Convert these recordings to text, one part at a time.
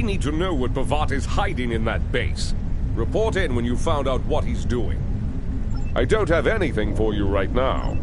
need to know what Pavat is hiding in that base. Report in when you found out what he's doing. I don't have anything for you right now.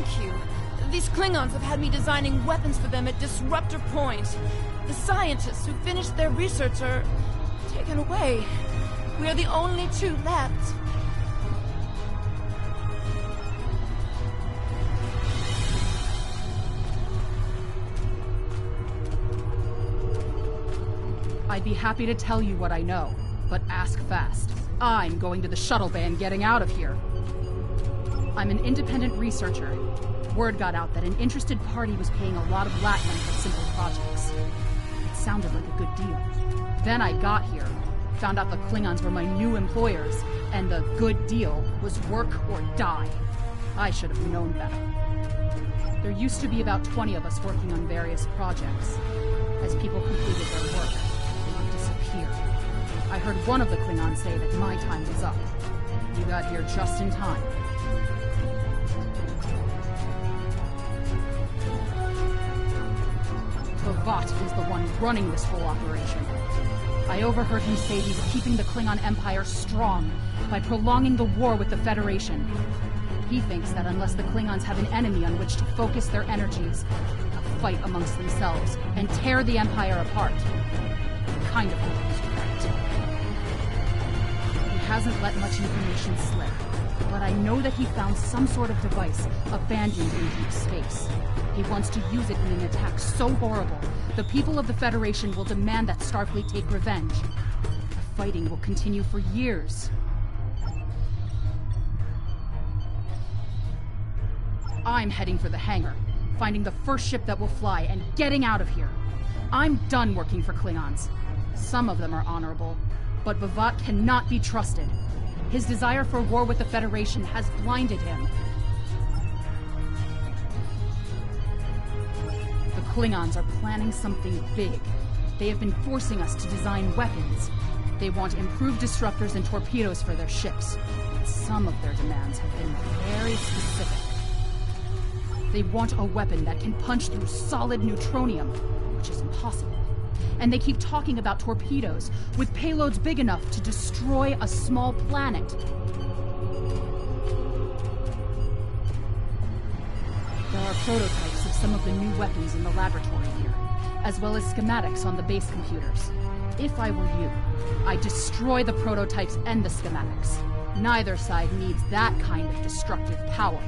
Thank you. These Klingons have had me designing weapons for them at Disruptor Point. The scientists who finished their research are taken away. We are the only two left. I'd be happy to tell you what I know, but ask fast. I'm going to the shuttle bay and getting out of here. I'm an independent researcher. Word got out that an interested party was paying a lot of Latin for simple projects. It sounded like a good deal. Then I got here, found out the Klingons were my new employers, and the good deal was work or die. I should have known better. There used to be about 20 of us working on various projects. As people completed their work, they would disappear. I heard one of the Klingons say that my time was up. You got here just in time. B'Vat is the one running this whole operation. I overheard him say he's keeping the Klingon Empire strong by prolonging the war with the Federation. He thinks that unless the Klingons have an enemy on which to focus their energies, they'll fight amongst themselves and tear the Empire apart. He kind of thinks he's right. He hasn't let much information slip, but I know that he found some sort of device abandoned in deep space. He wants to use it in an attack so horrible, the people of the Federation will demand that Starfleet take revenge. The fighting will continue for years. I'm heading for the hangar, finding the first ship that will fly, and getting out of here. I'm done working for Klingons. Some of them are honorable, but B'Vat cannot be trusted. His desire for war with the Federation has blinded him. The Klingons are planning something big. They have been forcing us to design weapons. They want improved disruptors and torpedoes for their ships. Some of their demands have been very specific. They want a weapon that can punch through solid neutronium, which is impossible. And they keep talking about torpedoes, with payloads big enough to destroy a small planet. There are prototypes of some of the new weapons in the laboratory here, as well as schematics on the base computers. If I were you, I'd destroy the prototypes and the schematics. Neither side needs that kind of destructive power.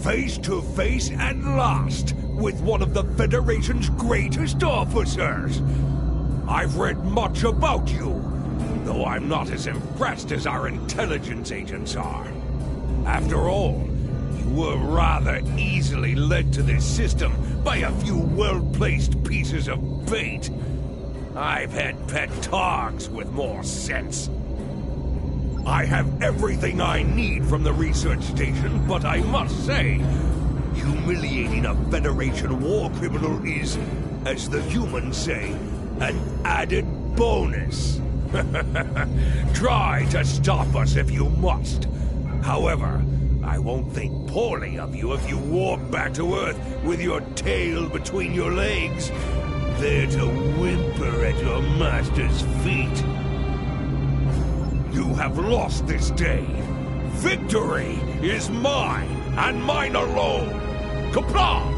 Face to face at last with one of the Federation's greatest officers. I've read much about you, though I'm not as impressed as our intelligence agents are. After all, you were rather easily led to this system by a few well-placed pieces of bait. I've had pet dogs with more sense. I have everything I need from the research station, but I must say, humiliating a Federation war criminal is, as the humans say, an added bonus. Try to stop us if you must. However, I won't think poorly of you if you warp back to Earth with your tail between your legs, there to whimper at your master's feet. You have lost this day. Victory is mine, and mine alone. Qapla'!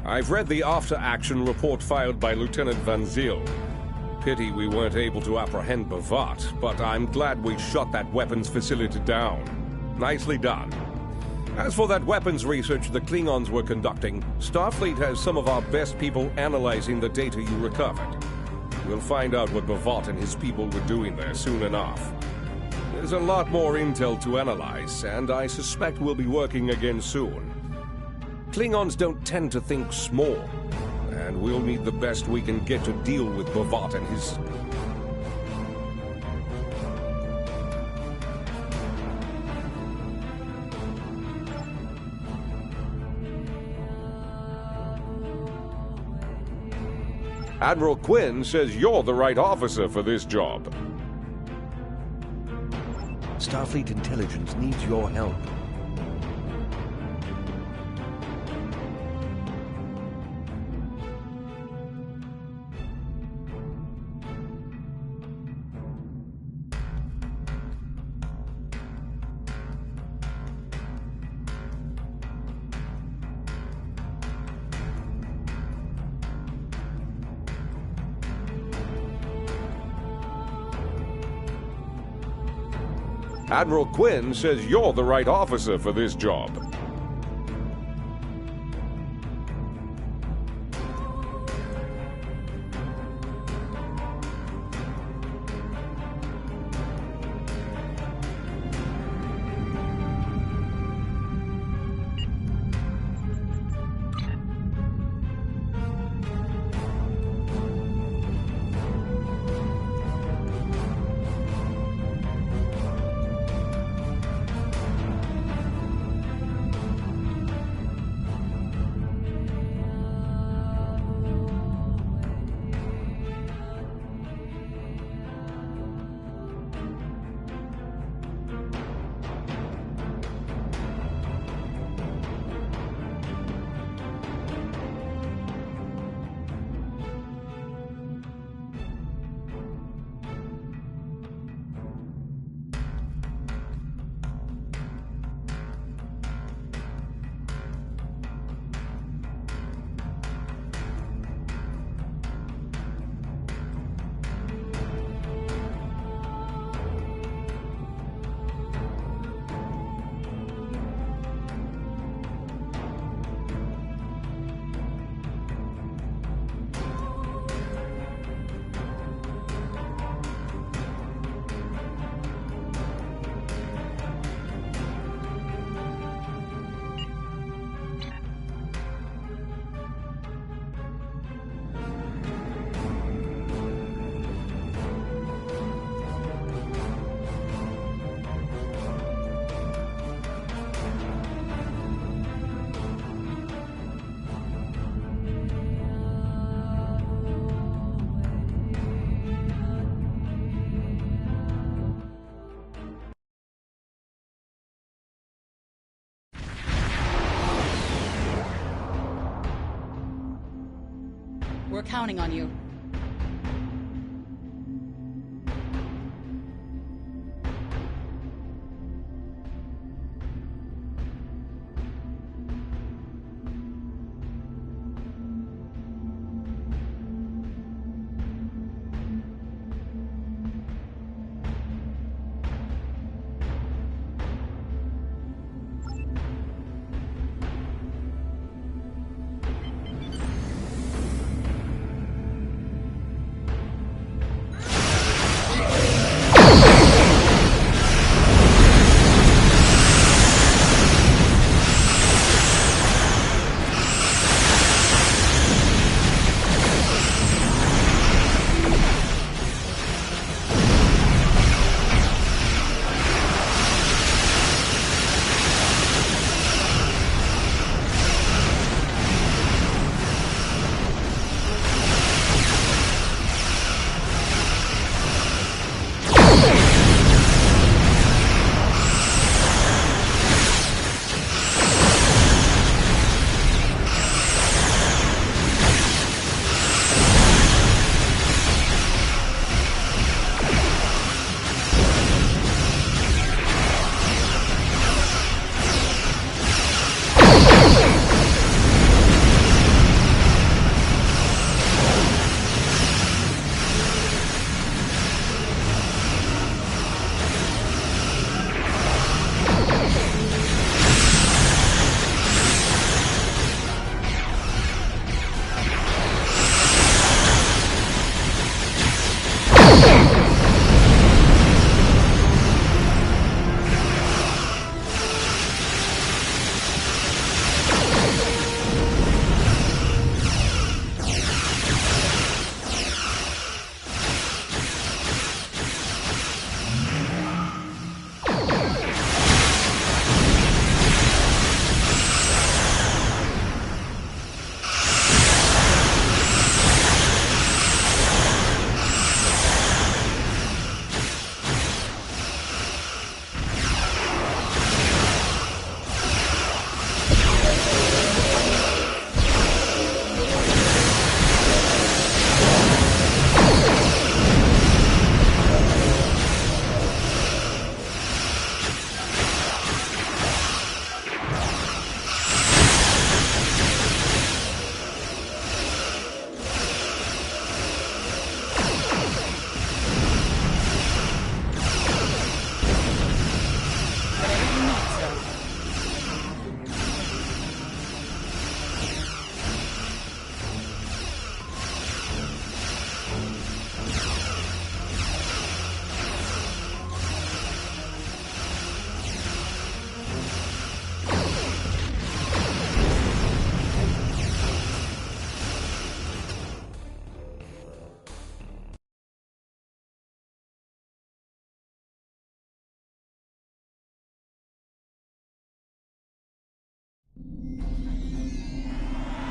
I've read the after-action report filed by Lieutenant Van Zyl. Pity we weren't able to apprehend Bavat, but I'm glad we shot that weapons facility down. Nicely done. As for that weapons research the Klingons were conducting, Starfleet has some of our best people analyzing the data you recovered. We'll find out what Bavat and his people were doing there soon enough. There's a lot more intel to analyze, and I suspect we'll be working again soon. Klingons don't tend to think small, and we'll need the best we can get to deal with Bavat and his... Admiral Quinn says you're the right officer for this job. Starfleet intelligence needs your help. Admiral Quinn says you're the right officer for this job. We're counting on you.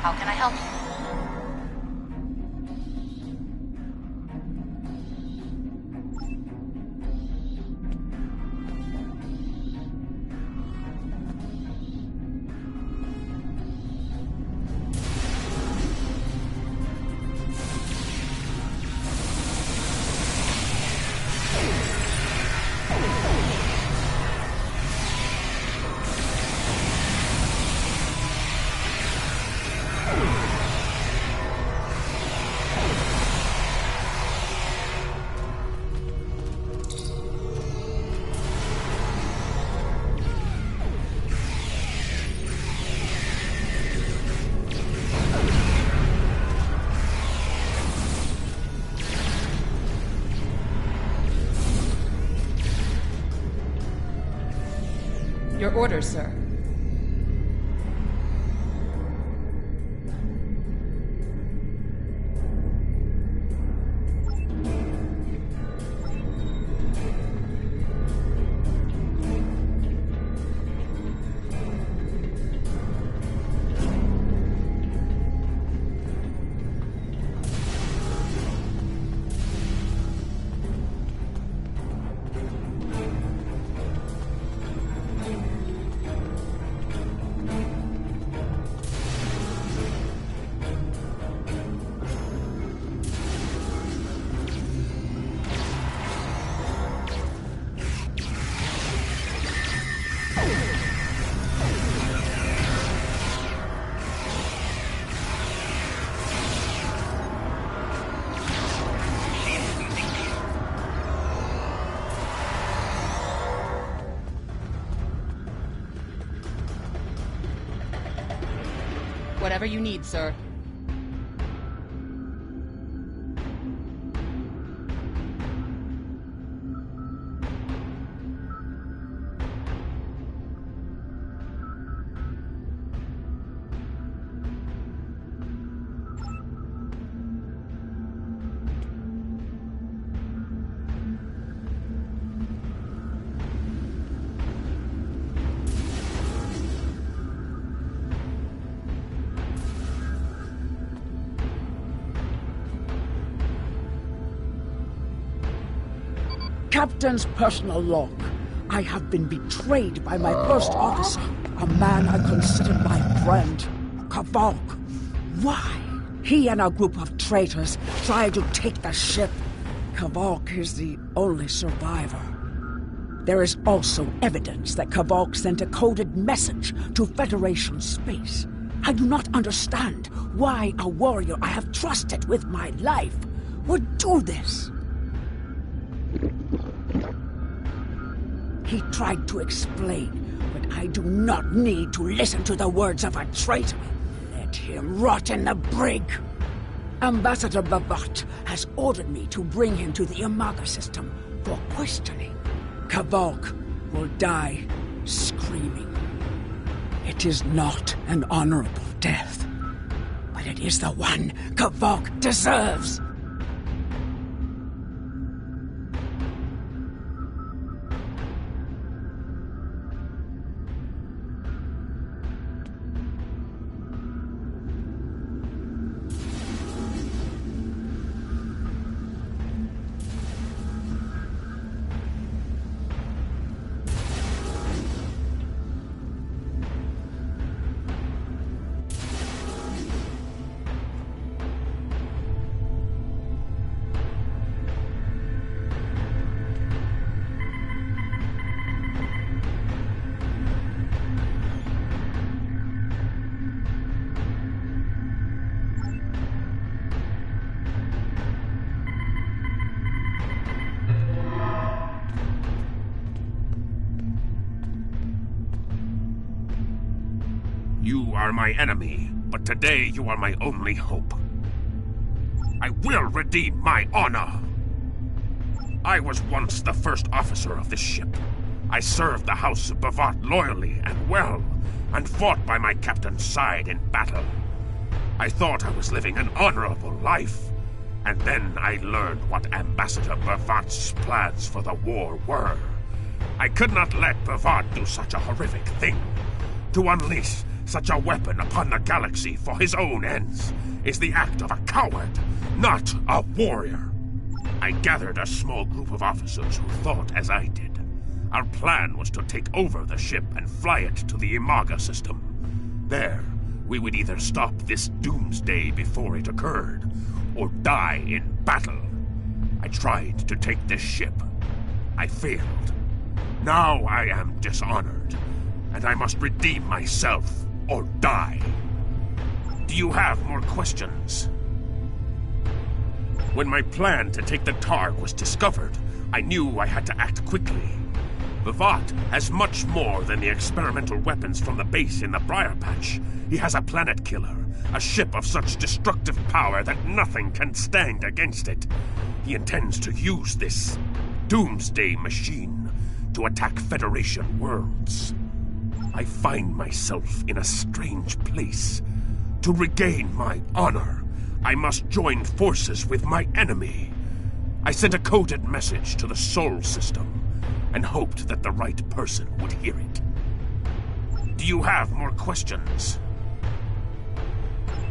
How can I help you? Your orders, sir. Whatever you need, sir. Captain's personal log. I have been betrayed by my first officer, a man I considered my friend, Kavok. Why? He and a group of traitors tried to take the ship. Kavok is the only survivor. There is also evidence that Kavok sent a coded message to Federation space. I do not understand why a warrior I have trusted with my life would do this. He tried to explain, but I do not need to listen to the words of a traitor. Let him rot in the brig. Ambassador Bavat has ordered me to bring him to the Imaga system for questioning. Kavok will die screaming. It is not an honorable death, but it is the one Kavok deserves. You are my enemy, but today you are my only hope. I will redeem my honor. I was once the first officer of this ship. I served the House of Bavat loyally and well, and fought by my captain's side in battle. I thought I was living an honorable life, and then I learned what Ambassador Bavat's plans for the war were. I could not let Bavat do such a horrific thing. To unleash such a weapon upon the galaxy for his own ends is the act of a coward, not a warrior. I gathered a small group of officers who thought as I did. Our plan was to take over the ship and fly it to the Imaga system. There, we would either stop this doomsday before it occurred, or die in battle. I tried to take this ship. I failed. Now I am dishonored, and I must redeem myself or die. Do you have more questions? When my plan to take the Targ was discovered, I knew I had to act quickly. Vivat has much more than the experimental weapons from the base in the Briar Patch. He has a planet killer, a ship of such destructive power that nothing can stand against it. He intends to use this doomsday machine to attack Federation worlds. I find myself in a strange place. To regain my honor, I must join forces with my enemy. I sent a coded message to the Sol system and hoped that the right person would hear it. Do you have more questions?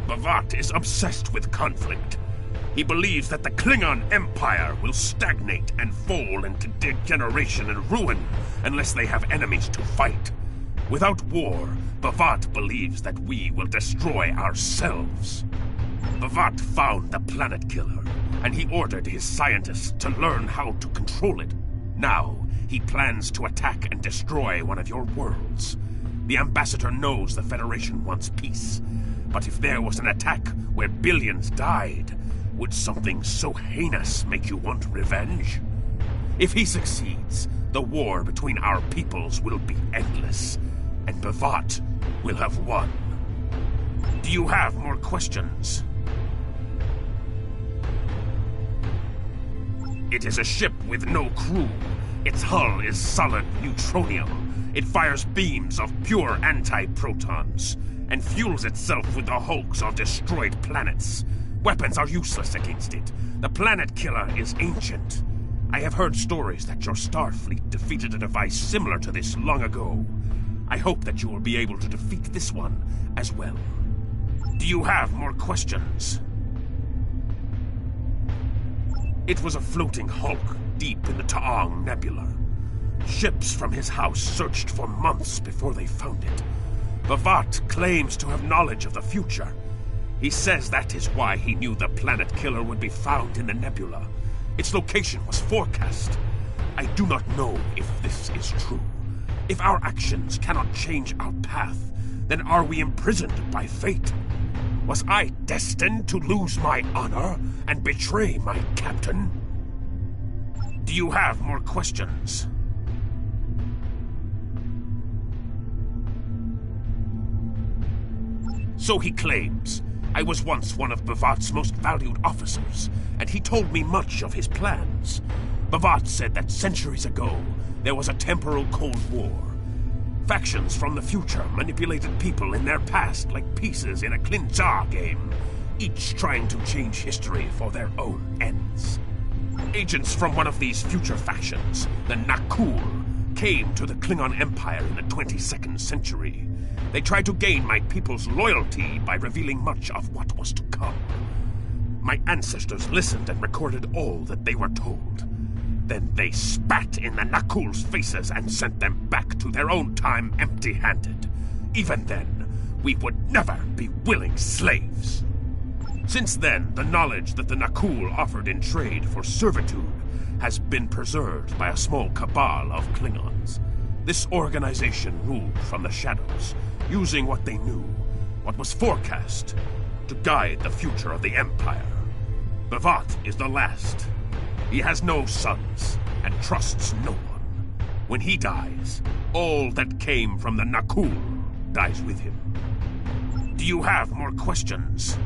Vivat is obsessed with conflict. He believes that the Klingon Empire will stagnate and fall into degeneration and ruin unless they have enemies to fight. Without war, Vivat believes that we will destroy ourselves. Vivat found the planet killer, and he ordered his scientists to learn how to control it. Now, he plans to attack and destroy one of your worlds. The Ambassador knows the Federation wants peace, but if there was an attack where billions died, would something so heinous make you want revenge? If he succeeds, the war between our peoples will be endless, and Vivat will have won. Do you have more questions? It is a ship with no crew. Its hull is solid neutronium. It fires beams of pure anti-protons, and fuels itself with the hulks of destroyed planets. Weapons are useless against it. The planet killer is ancient. I have heard stories that your Starfleet defeated a device similar to this long ago. I hope that you will be able to defeat this one as well. Do you have more questions? It was a floating hulk deep in the Taong Nebula. Ships from his house searched for months before they found it. Vivat claims to have knowledge of the future. He says that is why he knew the planet killer would be found in the nebula. Its location was forecast. I do not know if this is true. If our actions cannot change our path, then are we imprisoned by fate? Was I destined to lose my honor and betray my captain? Do you have more questions? So he claims. I was once one of Vivat's most valued officers, and he told me much of his plans. Vivat said that centuries ago, there was a temporal Cold War. Factions from the future manipulated people in their past like pieces in a Klinjar game, each trying to change history for their own ends. Agents from one of these future factions, the Nakul, came to the Klingon Empire in the 22nd century. They tried to gain my people's loyalty by revealing much of what was to come. My ancestors listened and recorded all that they were told. Then they spat in the Nakul's faces and sent them back to their own time empty-handed. Even then, we would never be willing slaves. Since then, the knowledge that the Nakul offered in trade for servitude has been preserved by a small cabal of Klingons. This organization ruled from the shadows, using what they knew, what was forecast, to guide the future of the Empire. Vivat is the last. He has no sons, and trusts no one. When he dies, all that came from the Nakul dies with him. Do you have more questions?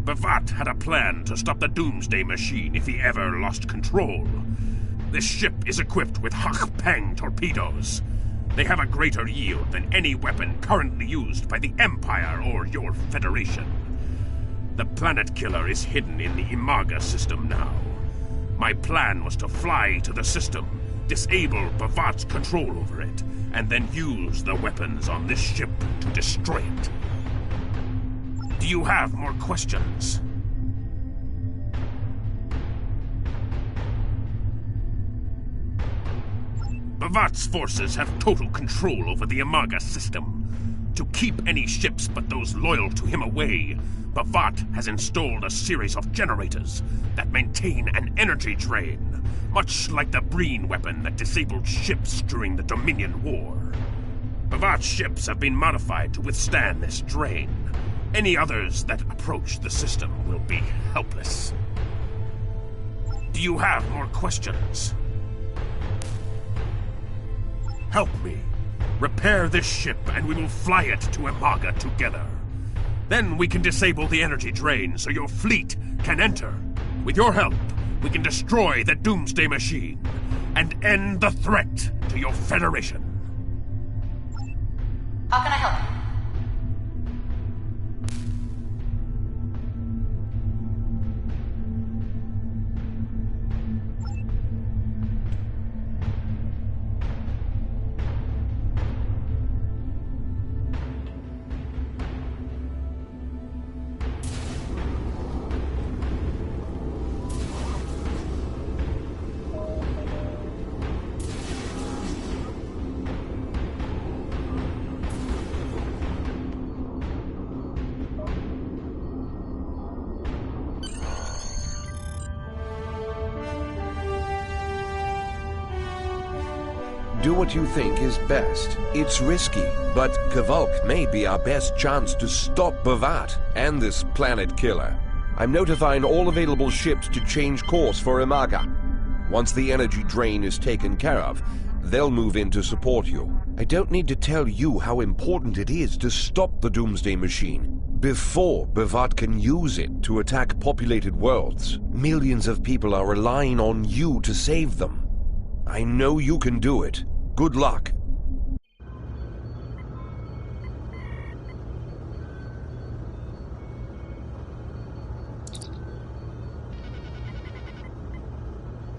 Vivat had a plan to stop the Doomsday Machine if he ever lost control. This ship is equipped with Hak-Peng torpedoes. They have a greater yield than any weapon currently used by the Empire or your Federation. The planet killer is hidden in the Imaga system now. My plan was to fly to the system, disable Bavat's control over it, and then use the weapons on this ship to destroy it. Do you have more questions? Bavat's forces have total control over the Imaga system. To keep any ships but those loyal to him away, Bavat has installed a series of generators that maintain an energy drain, much like the Breen weapon that disabled ships during the Dominion War. Bavat's ships have been modified to withstand this drain. Any others that approach the system will be helpless. Do you have more questions? Help me. Repair this ship and we will fly it to Imaga together. Then we can disable the energy drain so your fleet can enter. With your help, we can destroy the Doomsday Machine and end the threat to your Federation. How can I help you? Do what you think is best. It's risky, but Kavok may be our best chance to stop Bavat and this planet killer. I'm notifying all available ships to change course for Imaga. Once the energy drain is taken care of, they'll move in to support you. I don't need to tell you how important it is to stop the Doomsday Machine before Bavat can use it to attack populated worlds. Millions of people are relying on you to save them. I know you can do it. Good luck.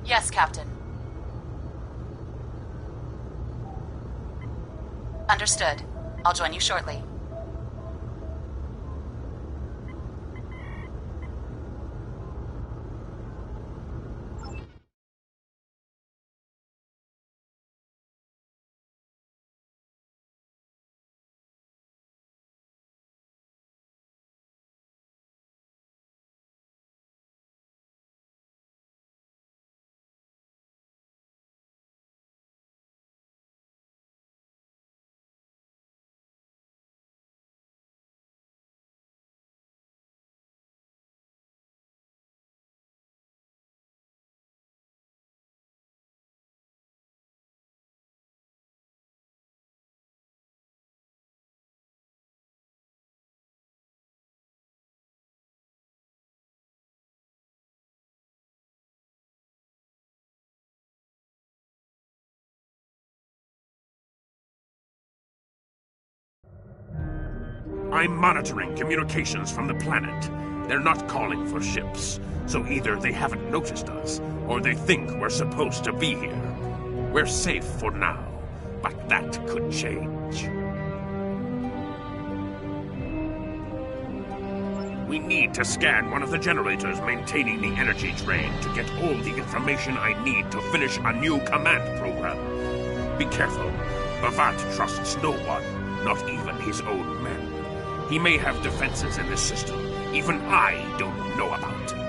Yes, Captain. Understood. I'll join you shortly. I'm monitoring communications from the planet. They're not calling for ships, so either they haven't noticed us, or they think we're supposed to be here. We're safe for now, but that could change. We need to scan one of the generators maintaining the energy drain to get all the information I need to finish a new command program. Be careful. Bavat trusts no one, not even his own men. He may have defenses in this system even I don't know about.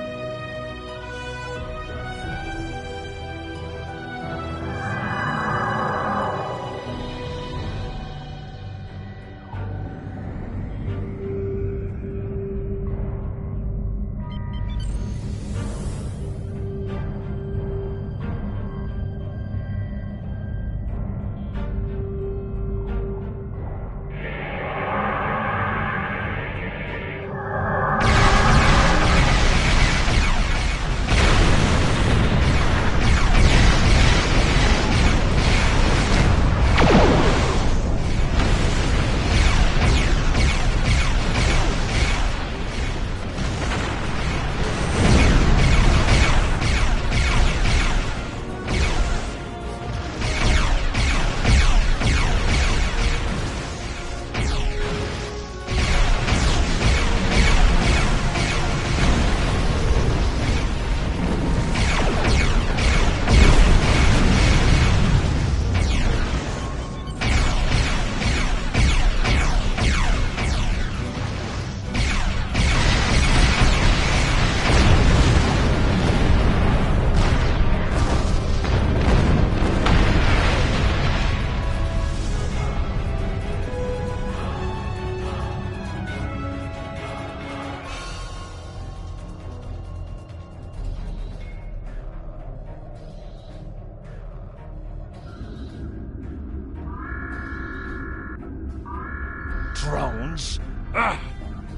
drones?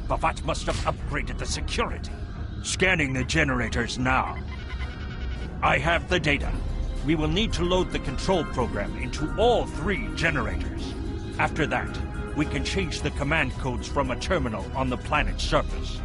Bhavat must have upgraded the security. Scanning the generators now. I have the data. We will need to load the control program into all 3 generators. After that, we can change the command codes from a terminal on the planet's surface.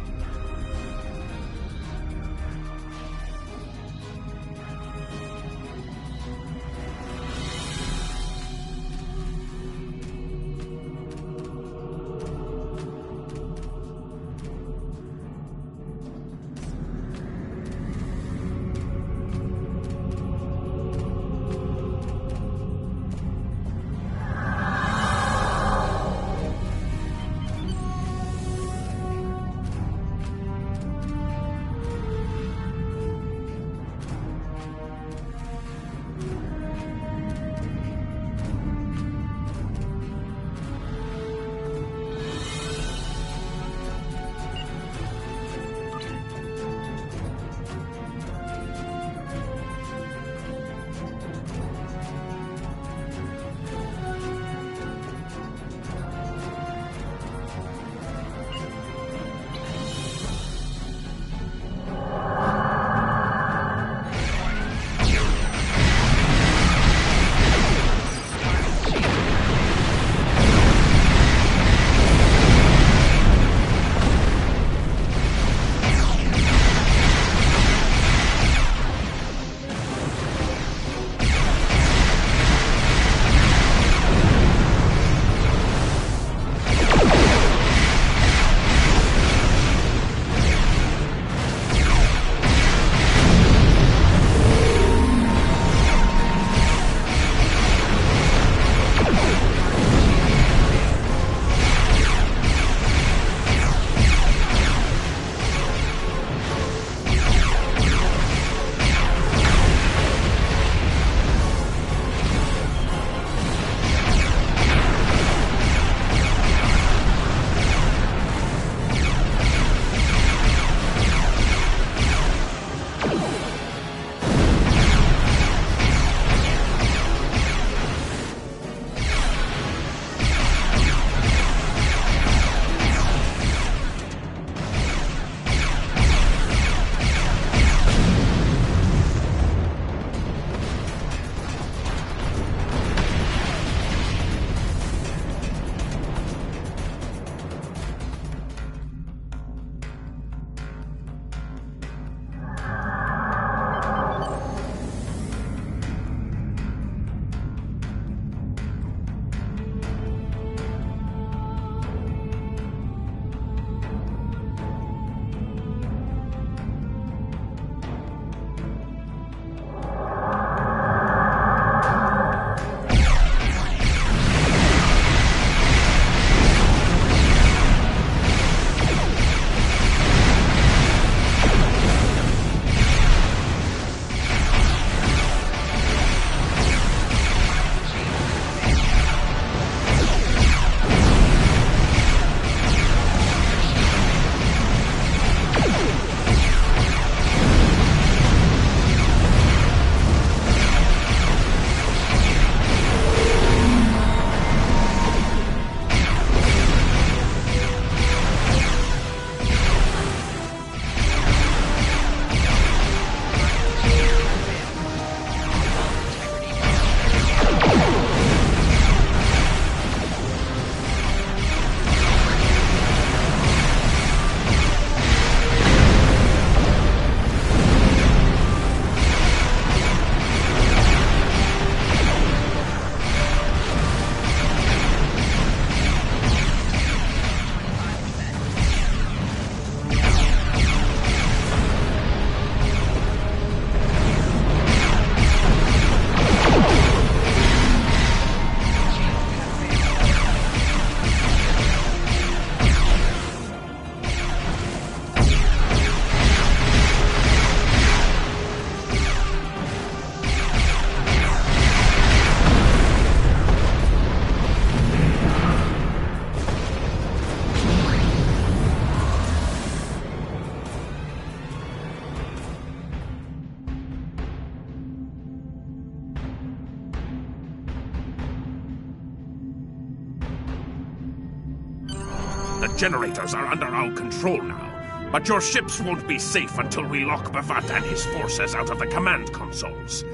generators are under our control now. But your ships won't be safe until we lock B'vat and his forces out of the command consoles.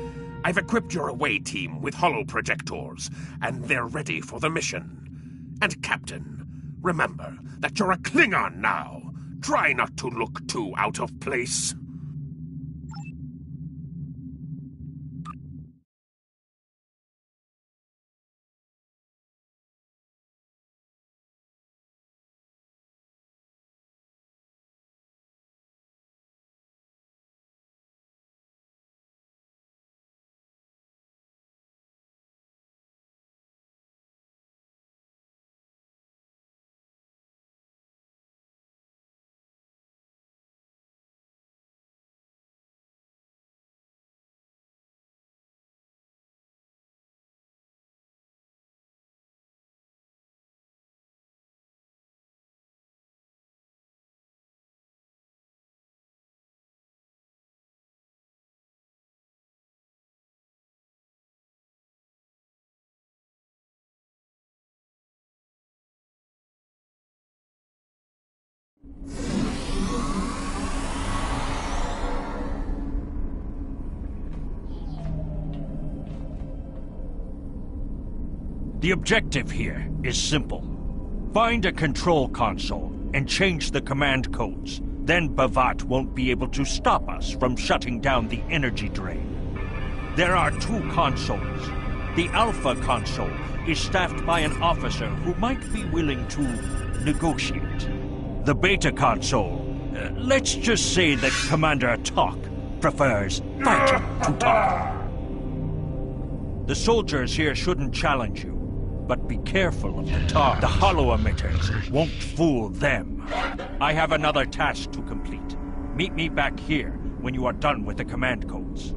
I've equipped your away team with holoprojectors, and they're ready for the mission. And Captain, remember that you're a Klingon now. Try not to look too out of place. The objective here is simple. Find a control console and change the command codes. Then B'vat won't be able to stop us from shutting down the energy drain. There are 2 consoles. The Alpha console is staffed by an officer who might be willing to negotiate. The Beta console, let's just say that Commander Talk prefers fighting to talk. The soldiers here shouldn't challenge you, but be careful of the tar. The holo emitters won't fool them. I have another task to complete. Meet me back here when you are done with the command codes.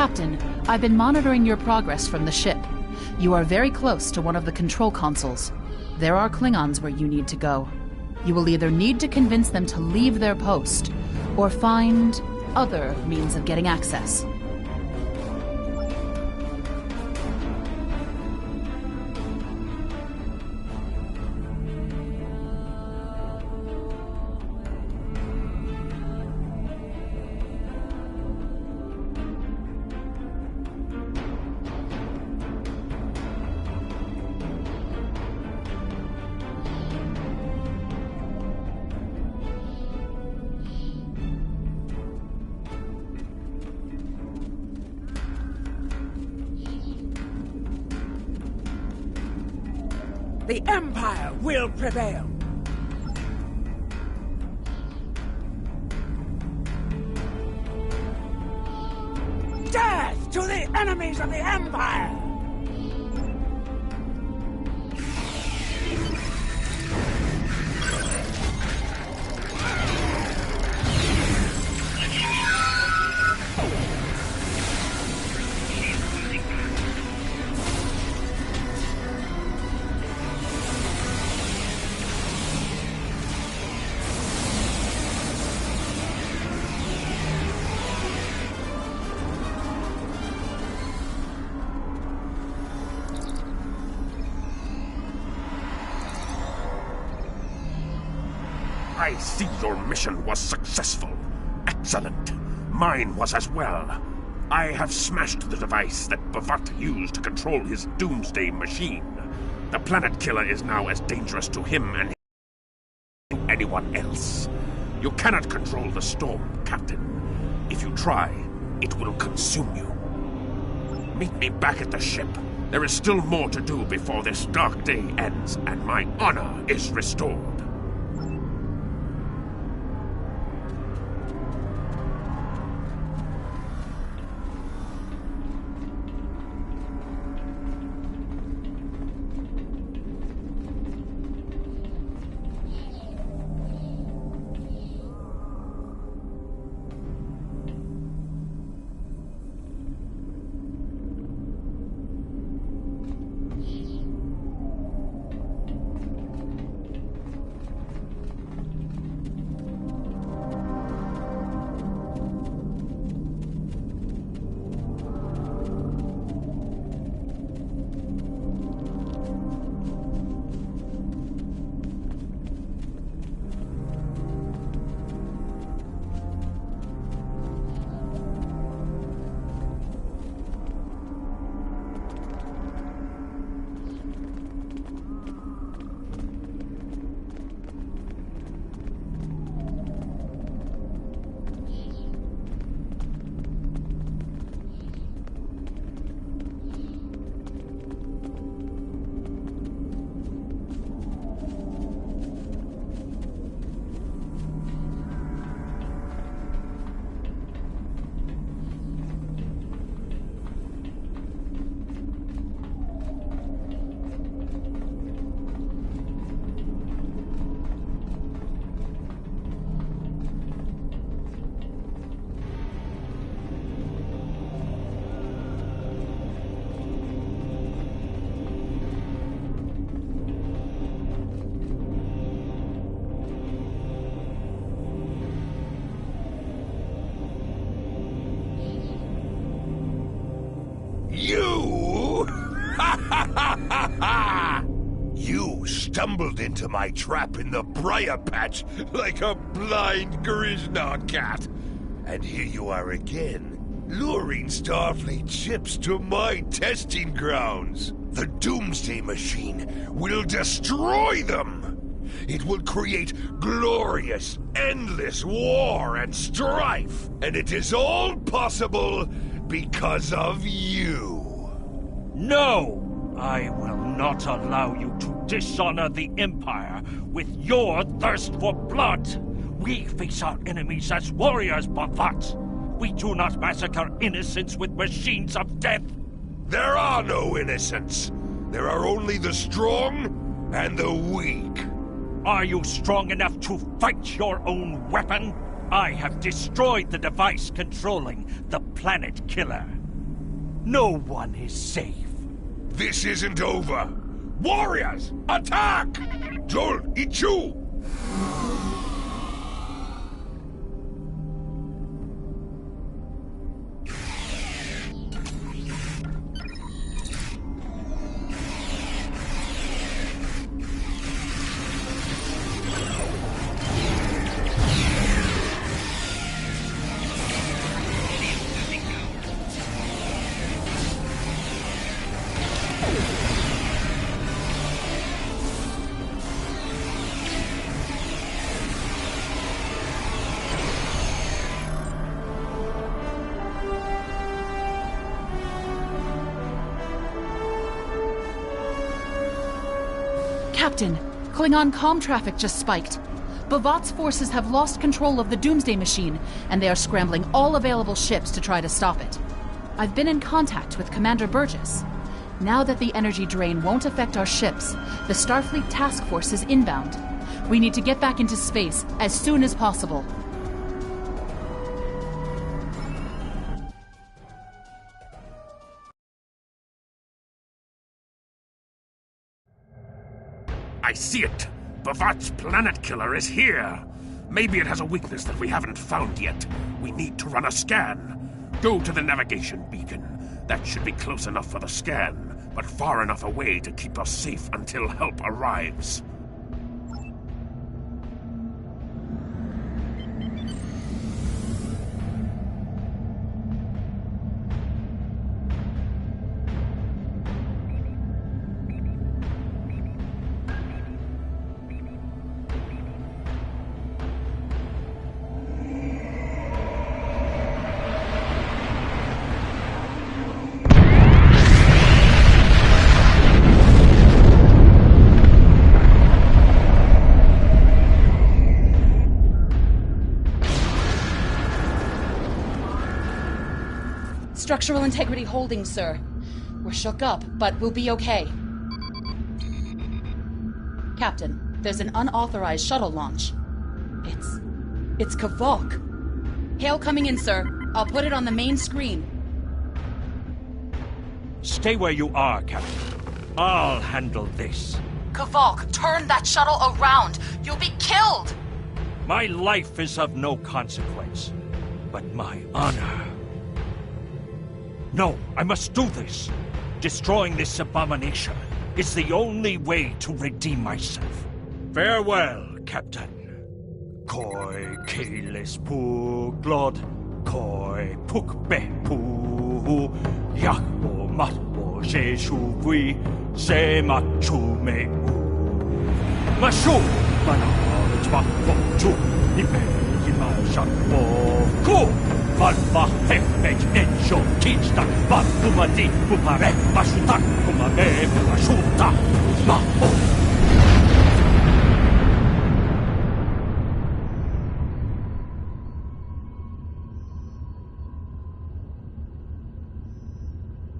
Captain, I've been monitoring your progress from the ship. You are very close to one of the control consoles. There are Klingons where you need to go. You will either need to convince them to leave their post, or find other means of getting access. The Empire will prevail. Death to the enemies of the Empire! I see your mission was successful. Excellent. Mine was as well. I have smashed the device that B'vat used to control his doomsday machine. The planet killer is now as dangerous to him and to anyone else. You cannot control the storm, Captain. If you try, it will consume you. Meet me back at the ship. There is still more to do before this dark day ends and my honor is restored. You stumbled into my trap in the briar patch like a blind Griznar cat. And here you are again, luring Starfleet ships to my testing grounds. The Doomsday Machine will destroy them. It will create glorious, endless war and strife. And it is all possible because of you. No! I will not allow you to dishonor the Empire with your thirst for blood. We face our enemies as warriors, B'vat. We do not massacre innocents with machines of death. There are no innocents. There are only the strong and the weak. Are you strong enough to fight your own weapon? I have destroyed the device controlling the planet killer. No one is safe. This isn't over. Warriors, attack! Joel, Ichu! Captain, Klingon comm traffic just spiked. Bavat's forces have lost control of the Doomsday Machine, and they are scrambling all available ships to try to stop it. I've been in contact with Commander Burgess. Now that the energy drain won't affect our ships, the Starfleet Task Force is inbound. We need to get back into space as soon as possible. I see it! Bavat's planet killer is here! Maybe it has a weakness that we haven't found yet. We need to run a scan. Go to the navigation beacon. That should be close enough for the scan, but far enough away to keep us safe until help arrives. Structural integrity holding, sir. We're shook up, but we'll be okay. Captain, there's an unauthorized shuttle launch. It's Kavok. Hail coming in, sir. I'll put it on the main screen. Stay where you are, Captain. I'll handle this. Kavok, turn that shuttle around! You'll be killed! My life is of no consequence, but my honor. No, I must do this. Destroying this abomination is the only way to redeem myself. Farewell, Captain. Koi keles pu glod, koi puk be pu, yakbo matbo jeshu gui, se machu me u. Mashu, manarj makbo chu, ipe yima shakbo ku. Valva heffet enjo tista, valumadi pupare, masutak kumame masuta, maho.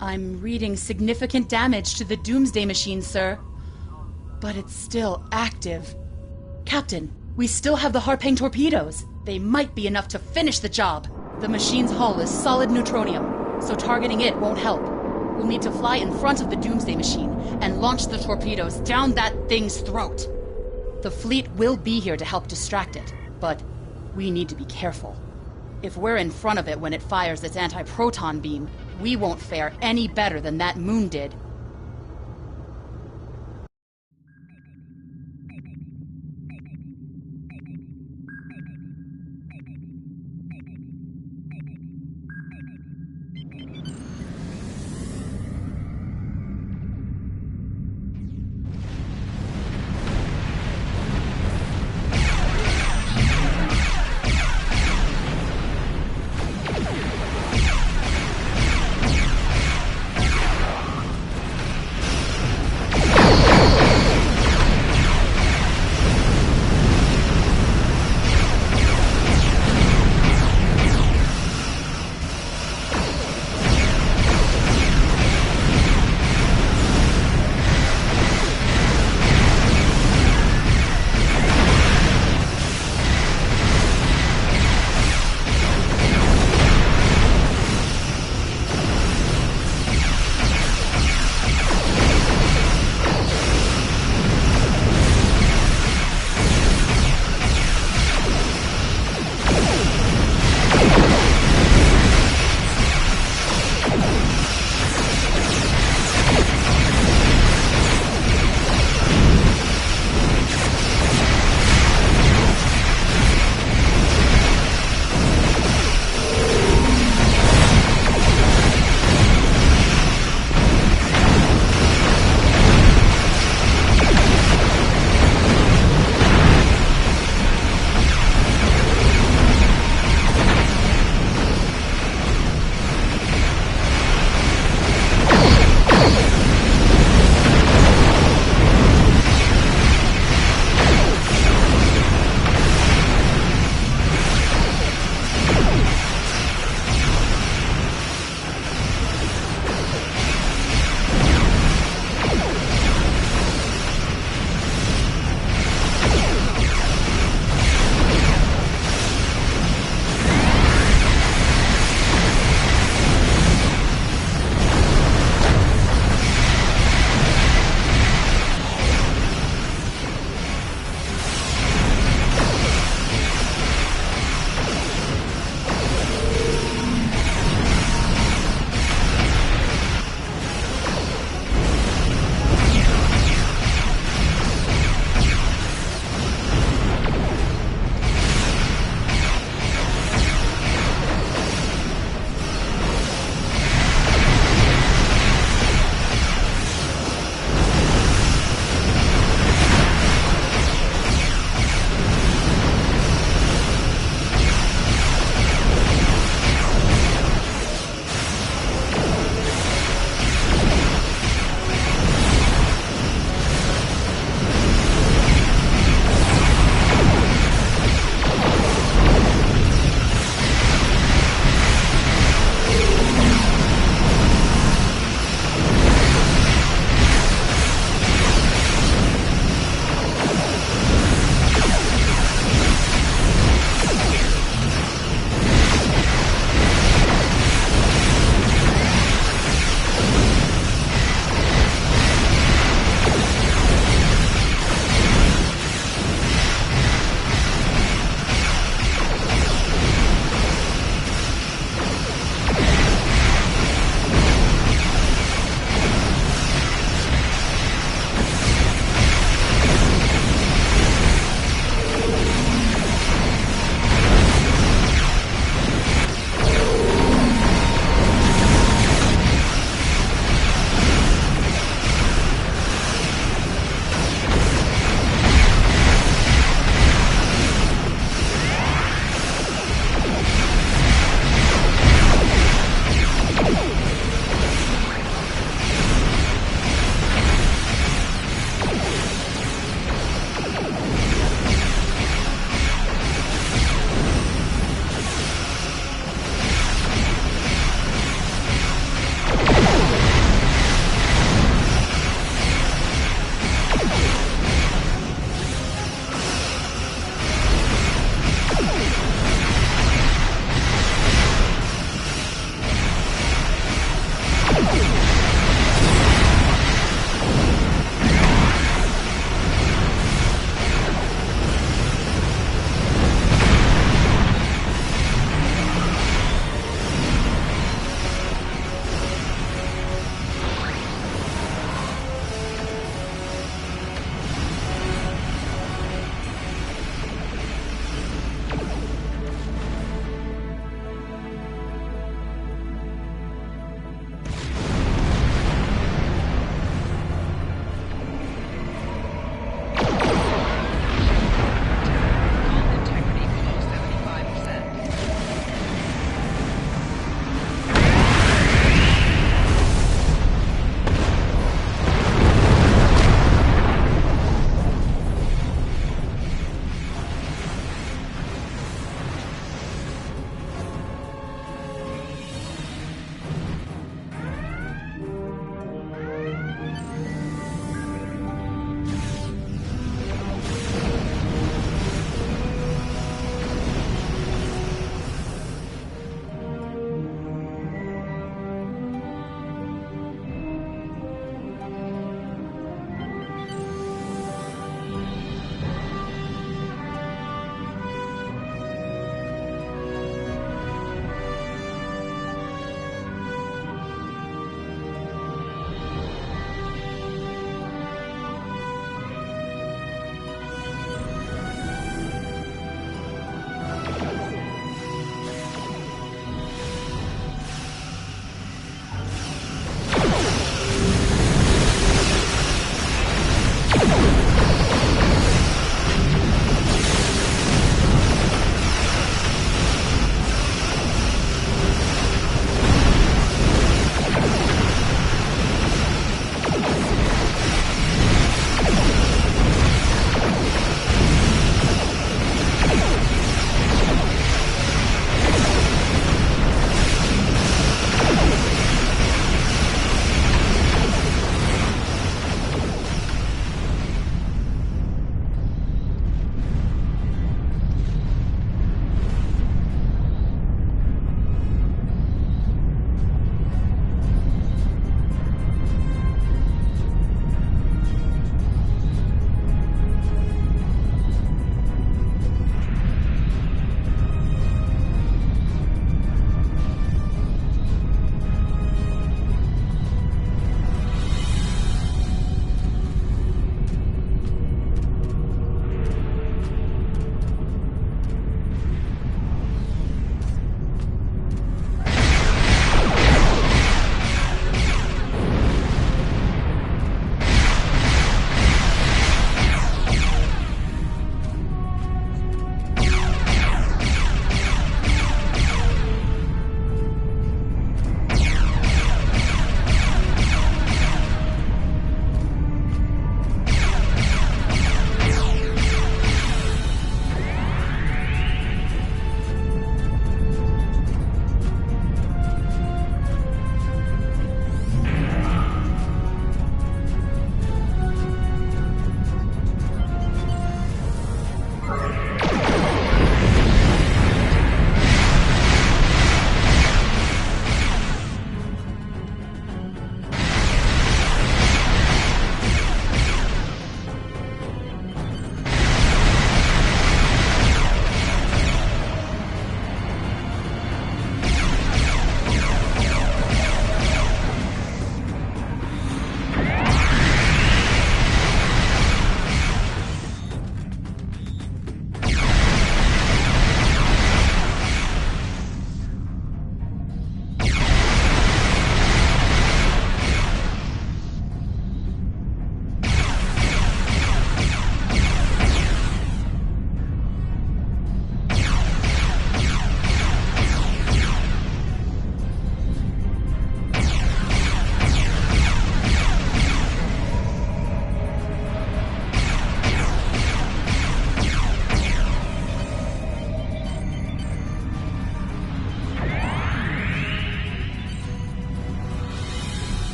I'm reading significant damage to the Doomsday Machine, sir. But it's still active. Captain, we still have the Harpang torpedoes. They might be enough to finish the job. The machine's hull is solid neutronium, so targeting it won't help. We'll need to fly in front of the Doomsday Machine and launch the torpedoes down that thing's throat. The fleet will be here to help distract it, but we need to be careful. If we're in front of it when it fires its anti-proton beam, we won't fare any better than that moon did.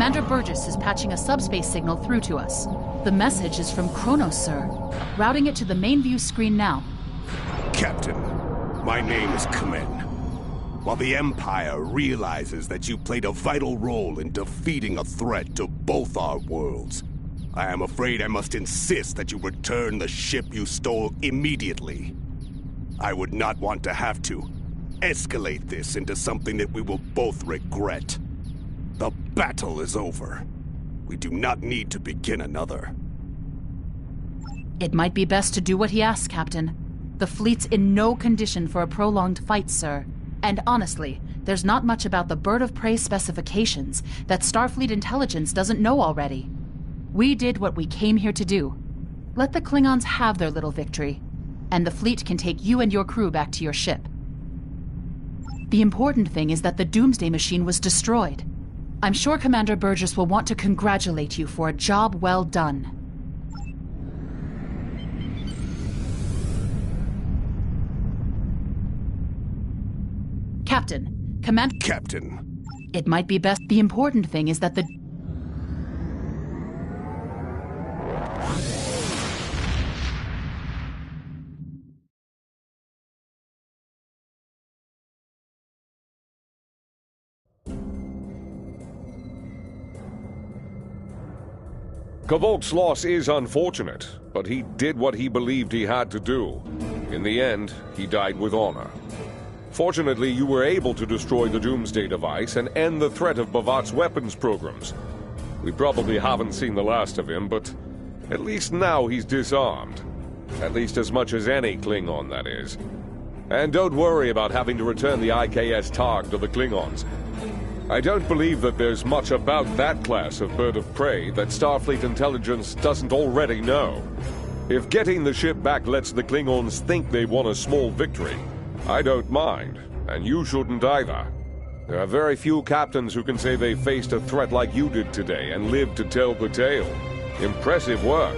Commander Burgess is patching a subspace signal through to us. The message is from Kronos, sir. Routing it to the main view screen now. Captain, my name is Kamen. While the Empire realizes that you played a vital role in defeating a threat to both our worlds, I am afraid I must insist that you return the ship you stole immediately. I would not want to have to escalate this into something that we will both regret. The battle is over. We do not need to begin another. It might be best to do what he asks, Captain. The fleet's in no condition for a prolonged fight, sir. And honestly, there's not much about the Bird of Prey specifications that Starfleet intelligence doesn't know already. We did what we came here to do. Let the Klingons have their little victory, and the fleet can take you and your crew back to your ship. The important thing is that the Doomsday Machine was destroyed. I'm sure Commander Burgess will want to congratulate you for a job well done. Captain, Captain. It might be best. The important thing is that the... Kavok's loss is unfortunate, but he did what he believed he had to do. In the end, he died with honor. Fortunately, you were able to destroy the Doomsday device and end the threat of Bavat's weapons programs. We probably haven't seen the last of him, but at least now he's disarmed. At least as much as any Klingon, that is. And don't worry about having to return the IKS Targ to the Klingons. I don't believe that there's much about that class of bird of prey that Starfleet intelligence doesn't already know. If getting the ship back lets the Klingons think they won a small victory, I don't mind, and you shouldn't either. There are very few captains who can say they faced a threat like you did today and lived to tell the tale. Impressive work.